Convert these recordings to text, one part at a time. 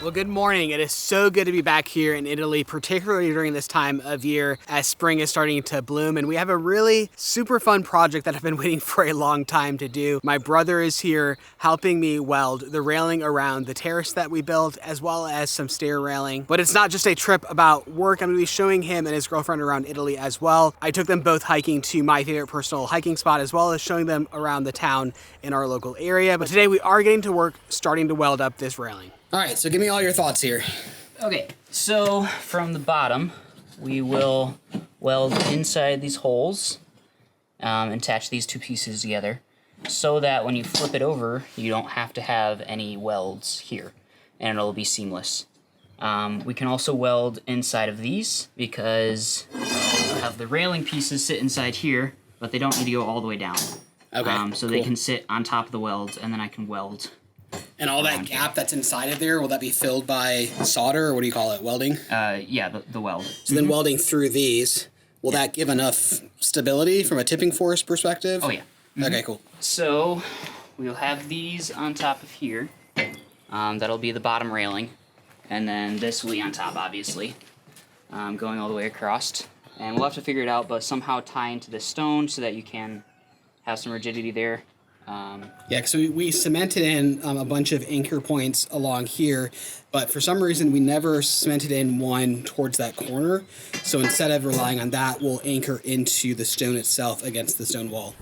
Well, good morning. It is so good to be back here in Italy, particularly during this time of year as spring is starting to bloom. And we have a really super fun project that I've been waiting for a long time to do. My brother is here helping me weld the railing around the terrace that we built, as well as some stair railing. But it's not just a trip about work. I'm going to be showing him and his girlfriend around Italy as well. I took them both hiking to my favorite personal hiking spot, as well as showing them around the town in our local area. But today we are getting to work starting to weld up this railing. All right, so give me all your thoughts here. Okay, so from the bottom, we will weld inside these holes, attach these two pieces together, so that when you flip it over, you don't have to have any welds here, and it'll be seamless. We can also weld inside of these, because we'll have the railing pieces sit inside here, but they don't need to go all the way down. Okay, so cool. They can sit on top of the welds, and then I can weld. And all that gap that's inside of there, will that be filled by solder, or what do you call it, welding? Yeah, the weld. So then welding through these, will that give enough stability from a tipping force perspective? Oh, yeah. Okay, cool. So we'll have these on top of here. That'll be the bottom railing. And then this will be on top, obviously, going all the way across. And we'll have to figure it out, but somehow tie into the stone so that you can have some rigidity there. Yeah, so we cemented in a bunch of anchor points along here, but for some reason we never cemented in one towards that corner. So instead of relying on that, we'll anchor into the stone itself against the stone wall.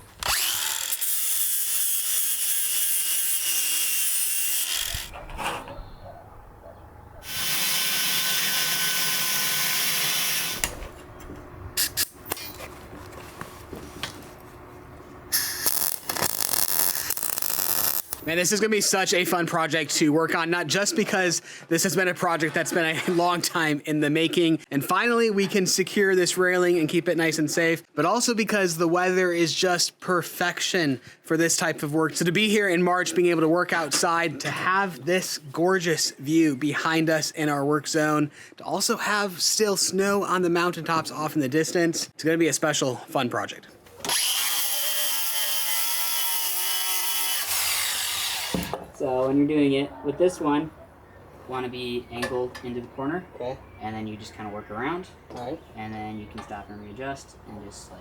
Man, this is going to be such a fun project to work on, not just because this has been a project that's been a long time in the making, and finally we can secure this railing and keep it nice and safe, but also because the weather is just perfection for this type of work. So to be here in March, being able to work outside, to have this gorgeous view behind us in our work zone, to also have still snow on the mountaintops off in the distance, it's going to be a special, fun project. So when you're doing it with this one, you want to be angled into the corner. Okay. And then you just kind of work around. All right. And then you can stop and readjust and just like...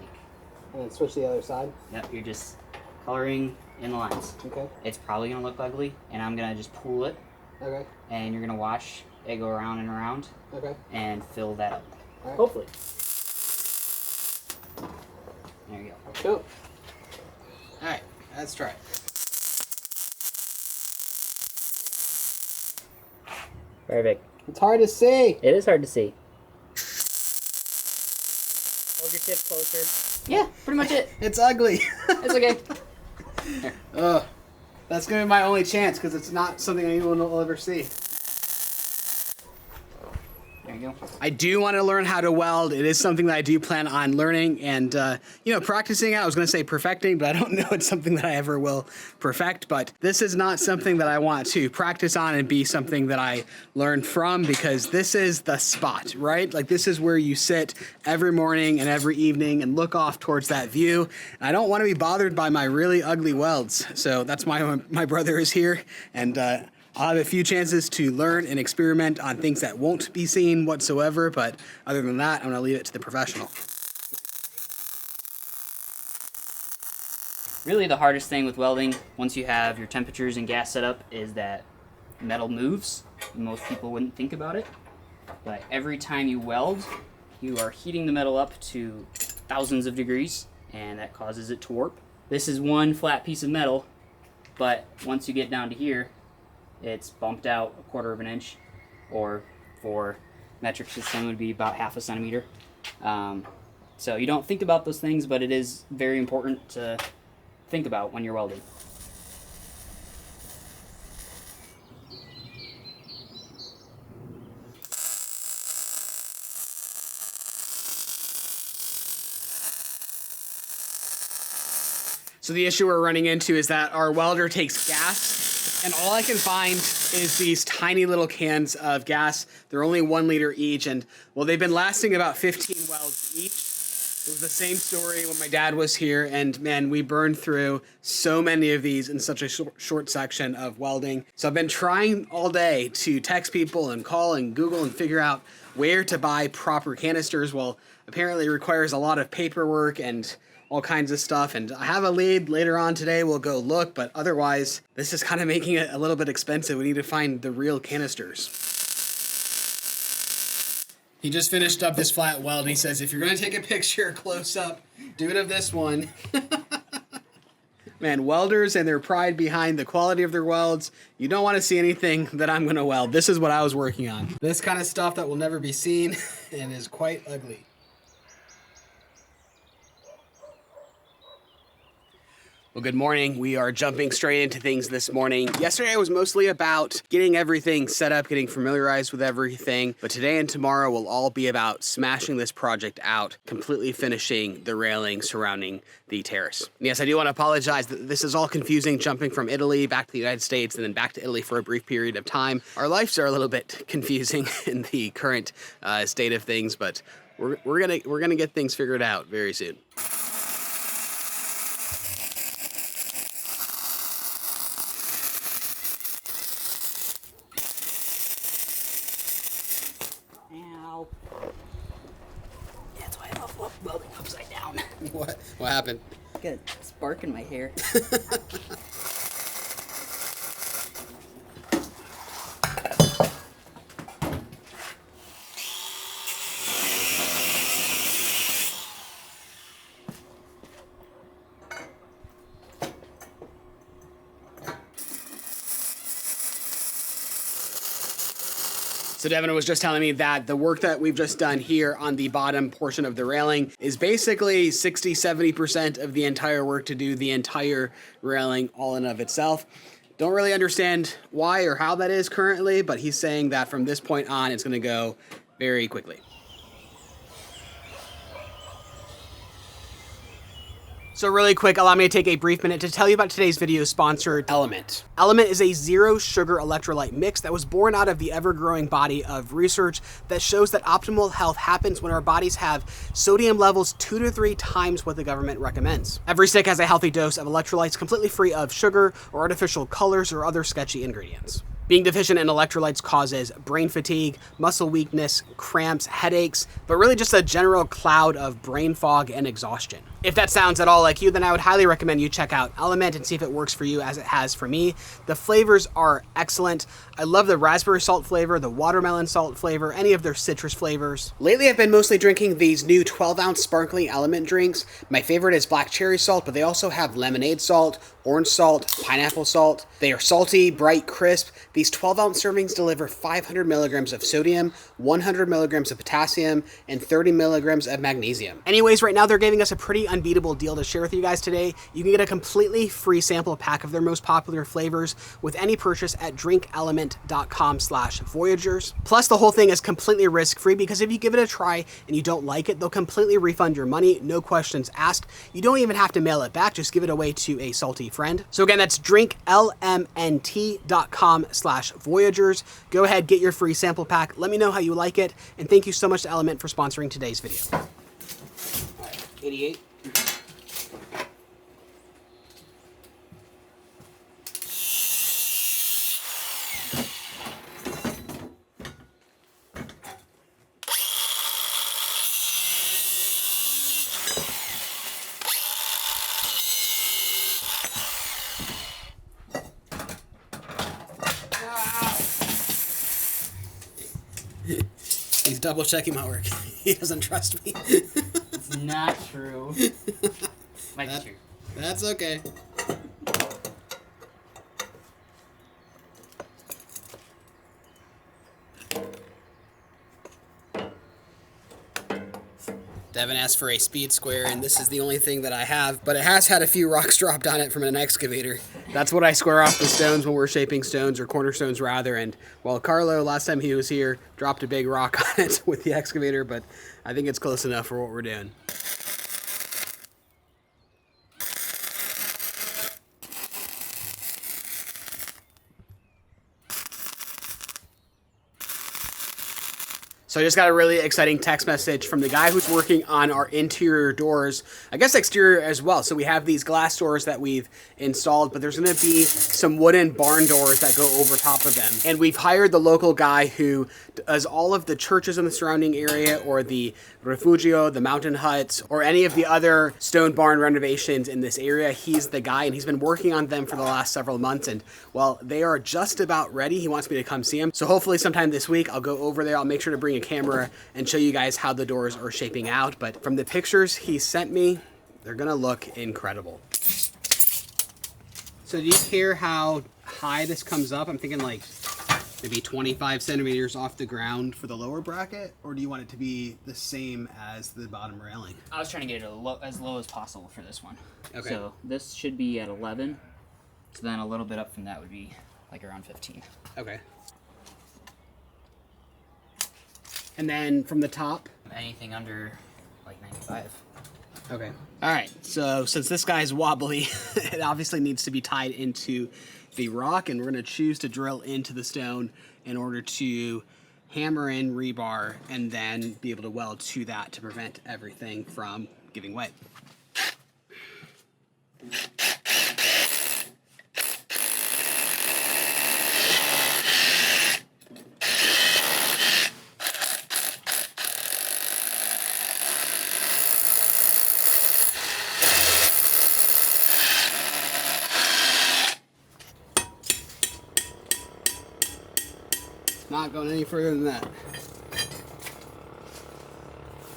And then switch to the other side. Yep, you're just coloring in the lines. Okay. It's probably going to look ugly, and I'm going to just pull it. Okay. And you're going to watch it go around and around. Okay. And fill that up. All right. Hopefully. There you go. Cool. All right, let's try it. Perfect. It's hard to see. It is hard to see. Hold your tip closer. Yeah, pretty much it. It's ugly. It's okay. That's going to be my only chance because it's not something anyone will ever see. There you go. I do want to learn how to weld. It is something that I do plan on learning and, practicing out. I was going to say perfecting, but I don't know it's something that I ever will perfect. But this is not something that I want to practice on and be something that I learn from, because this is the spot, right? Like, this is where you sit every morning and every evening and look off towards that view. And I don't want to be bothered by my really ugly welds. So that's why my brother is here. And, I'll have a few chances to learn and experiment on things that won't be seen whatsoever, but other than that, I'm going to leave it to the professional. Really, the hardest thing with welding, once you have your temperatures and gas set up, is that metal moves. Most people wouldn't think about it, but every time you weld, you are heating the metal up to thousands of degrees, and that causes it to warp. This is one flat piece of metal, but once you get down to here, it's bumped out 1/4 of an inch, or for metric system would be about 1/2 centimeter. So you don't think about those things, but it is very important to think about when you're welding. So the issue we're running into is that our welder takes gas, and all I can find is these tiny little cans of gas. They're only 1 liter each, and well, they've been lasting about 15 welds each. It was the same story when my dad was here, and man, we burned through so many of these in such a short section of welding. So I've been trying all day to text people and call and Google and figure out where to buy proper canisters. Well, apparently it requires a lot of paperwork and all kinds of stuff, and I have a lead later on today. We'll go look, but otherwise, this is kind of making it a little bit expensive. We need to find the real canisters. He just finished up this flat weld, and he says, if you're going to take a picture close up, do it of this one. Man, welders and their pride behind the quality of their welds, you don't want to see anything that I'm going to weld. This is what I was working on. This kind of stuff that will never be seen and is quite ugly. Well, good morning. We are jumping straight into things this morning. Yesterday was mostly about getting everything set up, getting familiarized with everything, but today and tomorrow will all be about smashing this project out, completely finishing the railing surrounding the terrace. And yes, I do want to apologize that this is all confusing, jumping from Italy back to the United States and then back to Italy for a brief period of time. Our lives are a little bit confusing in the current state of things, but we're gonna get things figured out very soon. Ow. That's why I love welding upside down. What happened? Got a spark in my hair. So Devin was just telling me that the work that we've just done here on the bottom portion of the railing is basically 60-70% of the entire work to do the entire railing all in of itself. Don't really understand why or how that is currently, but he's saying that from this point on, it's going to go very quickly. So really quick, allow me to take a brief minute to tell you about today's video sponsor, Element. Element is a zero sugar electrolyte mix that was born out of the ever-growing body of research that shows that optimal health happens when our bodies have sodium levels 2 to 3 times what the government recommends. Every stick has a healthy dose of electrolytes completely free of sugar or artificial colors or other sketchy ingredients. Being deficient in electrolytes causes brain fatigue, muscle weakness, cramps, headaches, but really just a general cloud of brain fog and exhaustion. If that sounds at all like you, then I would highly recommend you check out Element and see if it works for you as it has for me. The flavors are excellent. I love the raspberry salt flavor, the watermelon salt flavor, any of their citrus flavors. Lately, I've been mostly drinking these new 12-ounce sparkling Element drinks. My favorite is black cherry salt, but they also have lemonade salt, orange salt, pineapple salt. They are salty, bright, crisp. These 12-ounce servings deliver 500 milligrams of sodium, 100 milligrams of potassium, and 30 milligrams of magnesium. Anyways, right now they're giving us a pretty unbeatable deal to share with you guys today. You can get a completely free sample pack of their most popular flavors with any purchase at drinkelement.com/Voyagers. Plus, the whole thing is completely risk-free because if you give it a try and you don't like it, they'll completely refund your money, no questions asked. You don't even have to mail it back, just give it away to a salty friend. So again, that's drinklmnt.com/Voyagers. Go ahead, get your free sample pack. Let me know how you like it, and thank you so much to Element for sponsoring today's video. All right, 88. He's double checking my work. He doesn't trust me. It's not true. Might be true. That's okay. Devin asked for a speed square, and this is the only thing that I have, but it has had a few rocks dropped on it from an excavator. That's what I square off the stones when we're shaping stones, or cornerstones rather, and well, Carlo, last time he was here, dropped a big rock on it with the excavator, but I think it's close enough for what we're doing. So I just got a really exciting text message from the guy who's working on our interior doors, I guess exterior as well. So we have these glass doors that we've installed, but there's going to be some wooden barn doors that go over top of them. And we've hired the local guy who does all of the churches in the surrounding area, or the refugio, the mountain huts, or any of the other stone barn renovations in this area. He's the guy, and he's been working on them for the last several months. And well, they are just about ready. He wants me to come see him. So hopefully sometime this week, I'll go over there. I'll make sure to bring a camera and show you guys how the doors are shaping out. But from the pictures he sent me, they're gonna look incredible. So do you care how high this comes up? I'm thinking like maybe 25 centimeters off the ground for the lower bracket, or do you want it to be the same as the bottom railing? I was trying to get it as low as possible for this one. Okay. So this should be at 11. So then a little bit up from that would be like around 15. Okay. And then from the top? Anything under like 95. Okay. All right. So since this guy's wobbly, it obviously needs to be tied into the rock, and we're going to choose to drill into the stone in order to hammer in rebar and then be able to weld to that to prevent everything from giving way. Not going any further than that.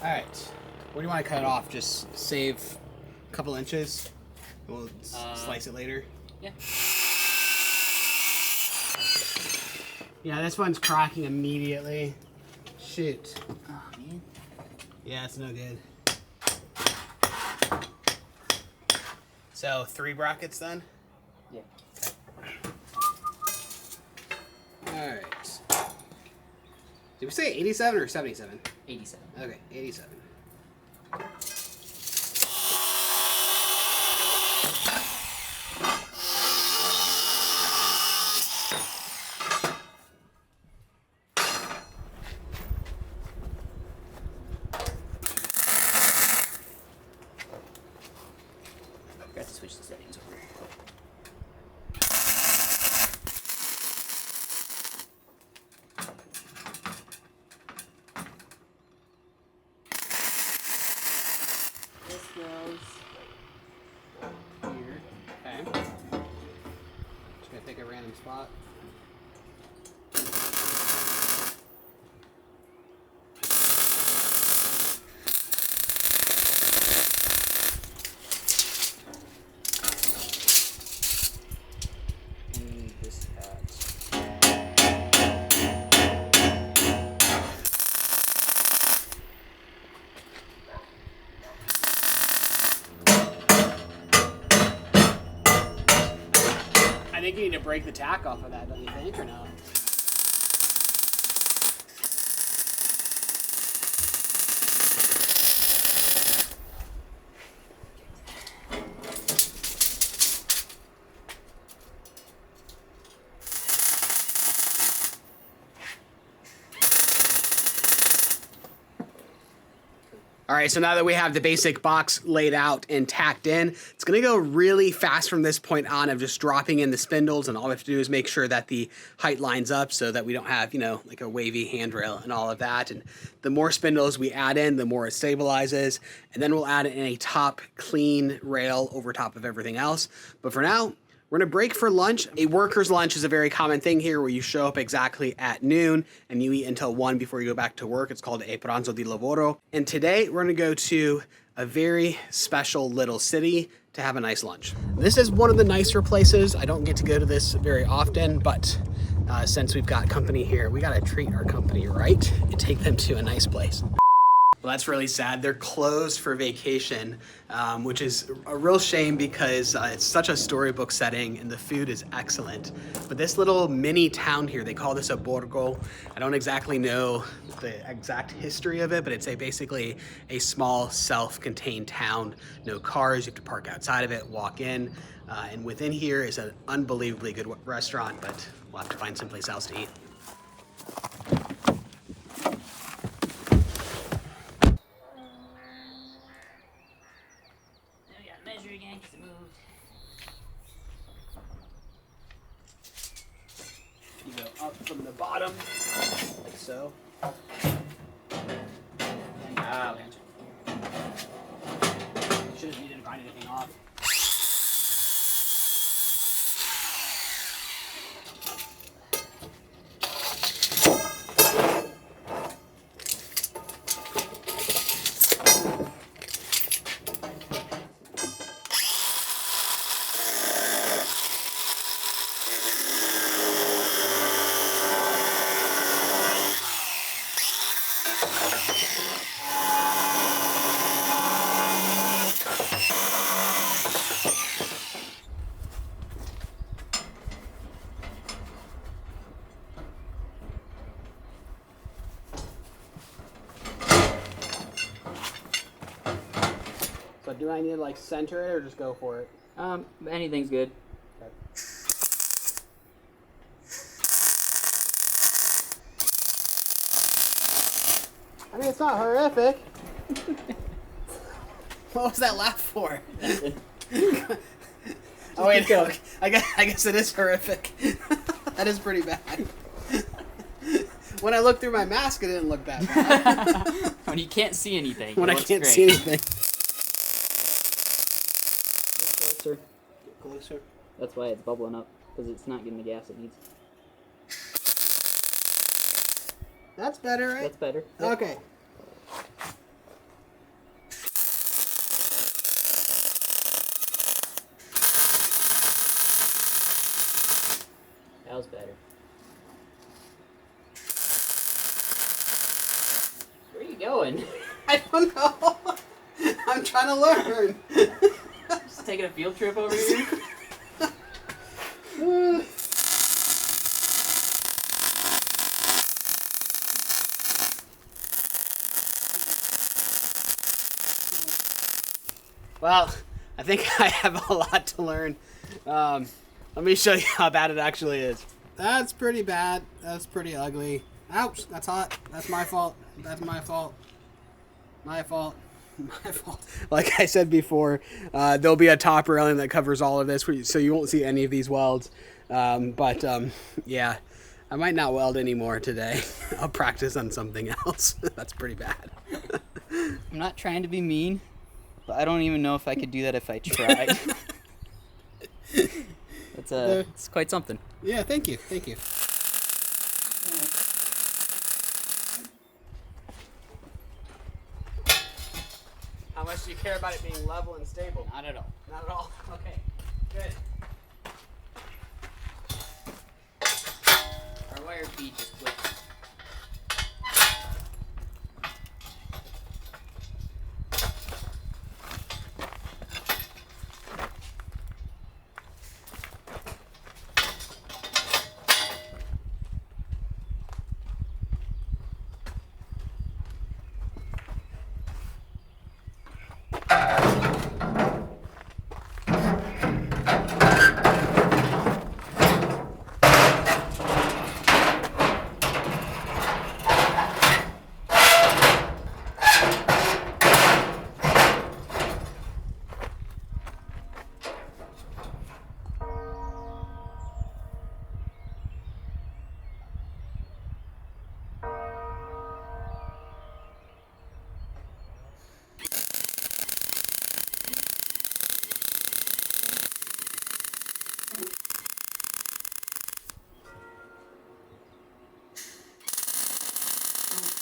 All right, where do you want to cut it off? Just save a couple inches. We'll slice it later. Yeah. Yeah, this one's cracking immediately. Shoot. Oh man. Yeah, it's no good. So 3 brackets then? Yeah. All right. Did we say 87 or 77? 87. Okay, 87. Forgot to switch the settings over. Here. Okay. Just gonna pick a random spot. And this hat. I think you need to break the tack off of that, don't you think, or no? All right, so now that we have the basic box laid out and tacked in, it's gonna go really fast from this point on of just dropping in the spindles, and all we have to do is make sure that the height lines up so that we don't have, you know, like a wavy handrail and all of that. And the more spindles we add in, the more it stabilizes, and then we'll add in a top clean rail over top of everything else. But for now, we're gonna break for lunch. A worker's lunch is a very common thing here where you show up exactly at noon and you eat until 1 before you go back to work. It's called a pranzo di lavoro. And today we're gonna go to a very special little city to have a nice lunch. This is one of the nicer places. I don't get to go to this very often, but since we've got company here, we gotta treat our company right and take them to a nice place. Well, that's really sad. They're closed for vacation, which is a real shame because it's such a storybook setting and the food is excellent. But this little mini town here, they call this a borgo. I don't exactly know the exact history of it, but it's basically a small self-contained town. No cars, you have to park outside of it, walk in. And within here is an unbelievably good restaurant, but we'll have to find someplace else to eat. from the bottom, like so. Ah, Shouldn't need to grind anything off. So do I need to like center it or just go for it? Anything's good. Okay. I mean, it's not horrific. What was that laugh for? Oh wait, no. I guess it is horrific. That is pretty bad. When I looked through my mask, it didn't look that bad. When you can't see anything. When it I looks can't great. see anything. Closer. Closer. That's why it's bubbling up, because it's not getting the gas it needs. That's better, right? That's better. Yep. Okay. That was better. Where are you going? I don't know. I'm trying to learn. Just taking a field trip over here? Well, I think I have a lot to learn. Let me show you how bad it actually is. That's pretty bad. That's pretty ugly. Ouch, that's hot. That's my fault. That's my fault. My fault. My fault. Like I said before, there'll be a top railing that covers all of this, so you won't see any of these welds. Yeah, I might not weld anymore today. I'll practice on something else. That's pretty bad. I'm not trying to be mean, but I don't even know if I could do that if I tried. It's quite something. Yeah, thank you. Thank you. How much do you care about it being level and stable? Not at all. Not at all. Okay, good. Our wire feed just clicked.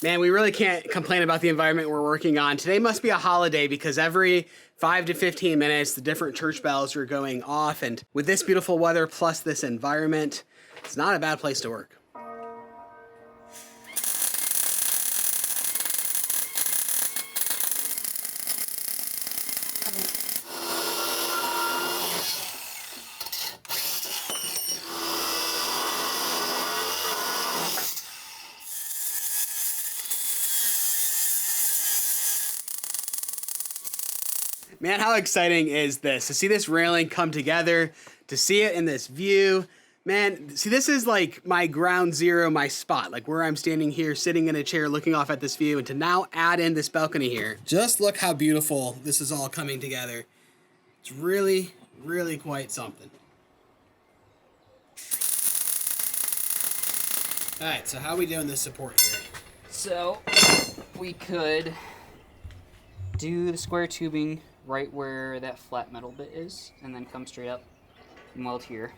Man, we really can't complain about the environment we're working on. Today must be a holiday because every 5 to 15 minutes, the different church bells are going off. And with this beautiful weather plus this environment, it's not a bad place to work. Man, how exciting is this? To see this railing come together, to see it in this view. Man, see, this is like my ground zero, my spot, like where I'm standing here, sitting in a chair, looking off at this view, and to now add in this balcony here. Just look how beautiful this is all coming together. It's really, really quite something. All right, so how are we doing this support here? So we could do the square tubing right where that flat metal bit is, and then come straight up and weld here.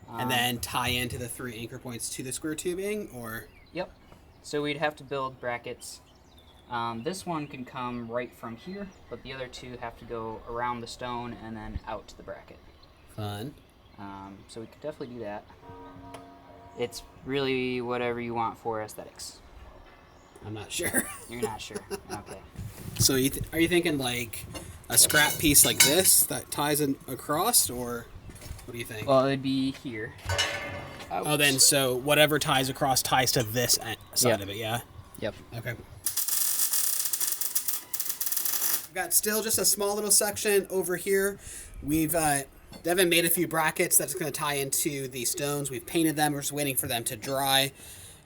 And then tie into the 3 anchor points to the square tubing, or? Yep. So we'd have to build brackets. This one can come right from here, but the other 2 have to go around the stone and then out to the bracket. Fun. So we could definitely do that. It's really whatever you want for aesthetics. I'm not sure. You're not sure. Okay. So are you thinking like a scrap piece like this that ties across, or what do you think? Well, it'd be here. Oh, then so whatever ties across ties to this side of it, yeah? Yep. Okay. We've got still just a small little section over here. We've Devin made a few brackets that's going to tie into the stones. We've painted them. We're just waiting for them to dry.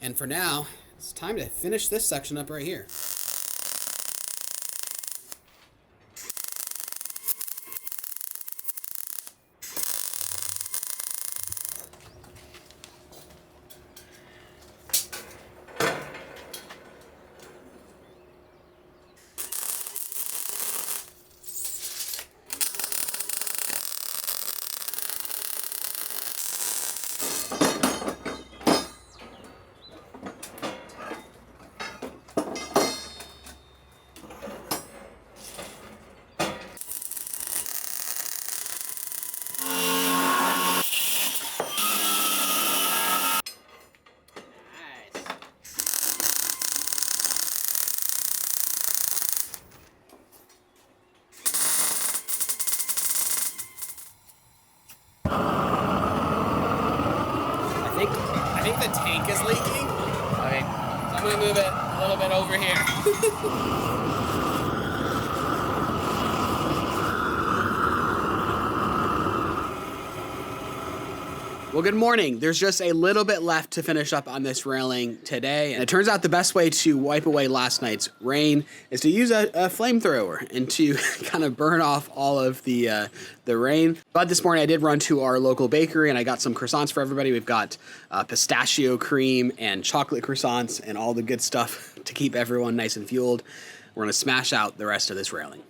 And for now, it's time to finish this section up right here. I think the tank is leaking. Okay. So I'm going to move it a little bit over here. Well, good morning. There's just a little bit left to finish up on this railing today. And it turns out the best way to wipe away last night's rain is to use a flamethrower and to kind of burn off all of the rain. But this morning I did run to our local bakery and I got some croissants for everybody. We've got pistachio cream and chocolate croissants and all the good stuff to keep everyone nice and fueled. We're going to smash out the rest of this railing.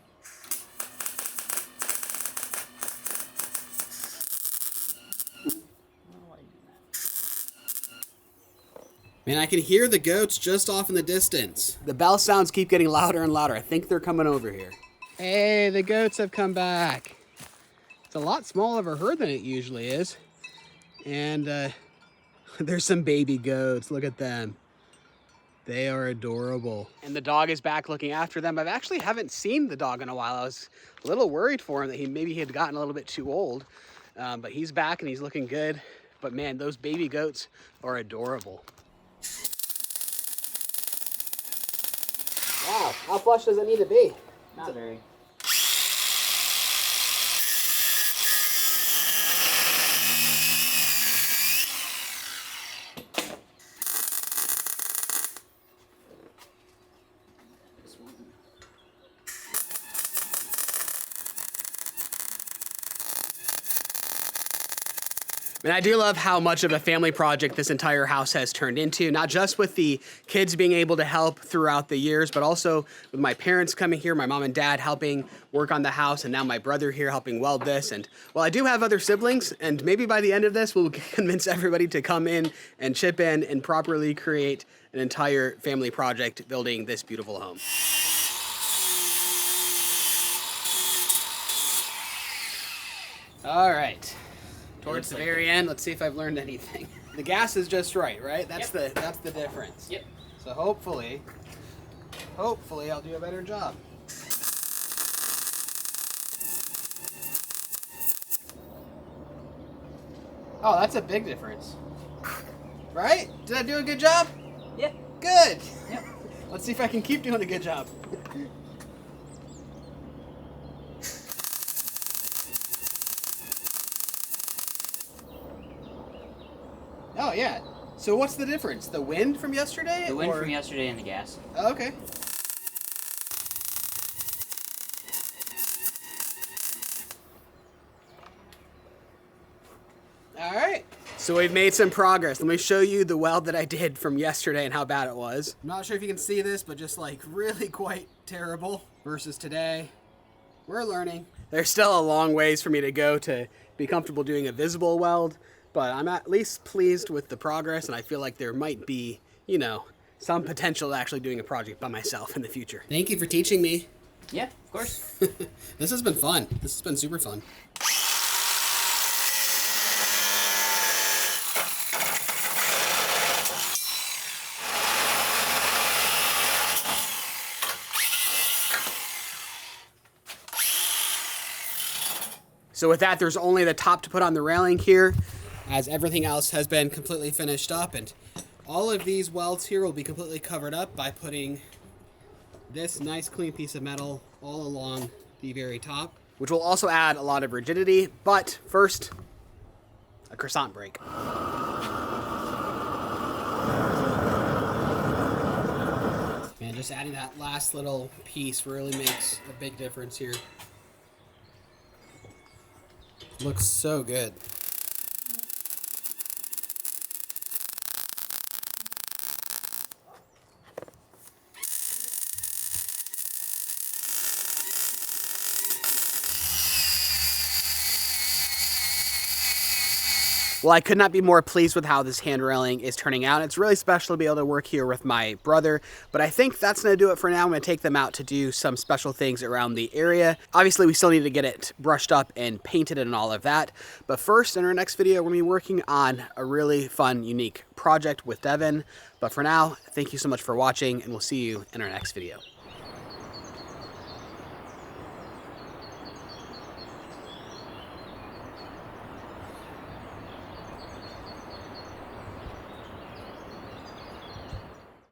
Man, I can hear the goats just off in the distance. The bell sounds keep getting louder and louder. I think they're coming over here. Hey, the goats have come back. It's a lot smaller of a herd than it usually is. And there's some baby goats. Look at them. They are adorable. And the dog is back looking after them. I actually haven't seen the dog in a while. I was a little worried for him that he had gotten a little bit too old. But he's back and he's looking good. But man, those baby goats are adorable. Wow, how flush does it need to be? Not very. And I do love how much of a family project this entire house has turned into, not just with the kids being able to help throughout the years, but also with my parents coming here, my mom and dad helping work on the house, and now my brother here helping weld this. And well, I do have other siblings, and maybe by the end of this, we'll convince everybody to come in and chip in and properly create an entire family project building this beautiful home. All right. Towards the very end, let's see if I've learned anything. The gas is just right? That's the difference. Yep. So hopefully I'll do a better job. Oh, that's a big difference. Right? Did I do a good job? Yep. Good. Yep. Let's see if I can keep doing a good job. Oh, yeah. So what's the difference? The wind from yesterday? The wind from yesterday and the gas. Oh, okay. All right. So we've made some progress. Let me show you the weld that I did from yesterday and how bad it was. I'm not sure if you can see this, but just like really quite terrible versus today. We're learning. There's still a long ways for me to go to be comfortable doing a visible weld, but I'm at least pleased with the progress, and I feel like there might be, you know, some potential to actually doing a project by myself in the future. Thank you for teaching me. Yeah, of course. This has been fun. This has been super fun. So with that, there's only the top to put on the railing here, as everything else has been completely finished up, and all of these welds here will be completely covered up by putting this nice clean piece of metal all along the very top, which will also add a lot of rigidity. But first, a croissant break. Man, just adding that last little piece really makes a big difference here. Looks so good. Well, I could not be more pleased with how this hand railing is turning out. It's really special to be able to work here with my brother, but I think that's going to do it for now. I'm going to take them out to do some special things around the area. Obviously, we still need to get it brushed up and painted and all of that, but first, in our next video, we're going to be working on a really fun, unique project with Devin. But for now, thank you so much for watching, and we'll see you in our next video.